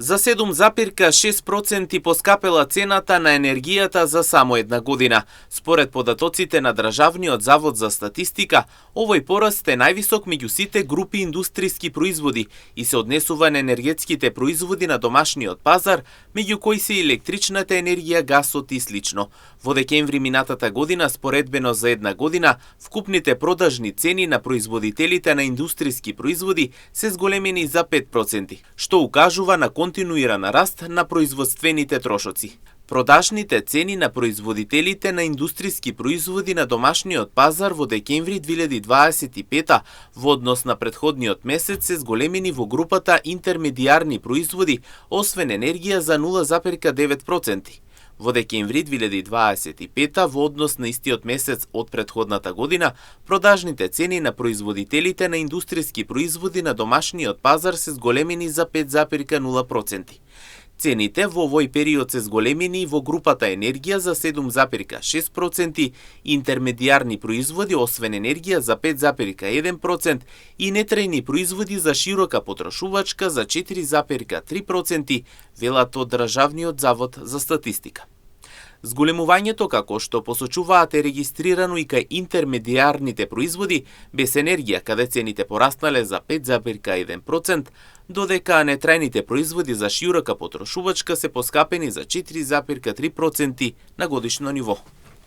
За 7,6% поскапела цената на енергијата за само една година. Според податоците на Државниот завод за статистика, овој пораст е највисок меѓу сите групи индустријски производи и се однесува на енергетските производи на домашниот пазар, меѓу кои се електричната енергија, гасот и слично. Во декември минатата година, споредбено за една година, вкупните продажни цени на производителите на индустријски производи се зголемени за 5%, што укажува на континуиран раст на производствените трошоци. Продажните цени на производителите на индустријски производи на домашниот пазар во декември 2025 во однос на претходниот месец се зголемени во групата интермедијарни производи, освен енергија за 0,9%. Во декември 2025 во однос на истиот месец од претходната година, продажните цени на производителите на индустријски производи на домашниот пазар се зголемени за 5,0%. Цените во овој период се зголемени во групата енергија за 7,6%, интермедијарни производи освен енергија за 5,1% и нетрајни производи за широка потрошувачка за 4,3%, велат од Државниот завод за статистика. Зголемувањето, како што посочуваат, е регистрирано и кај интермедијарните производи без енергија, каде цените пораснале за 5,1%, додека нетрајните производи за широка потрошувачка се поскапени за 4,3% на годишно ниво.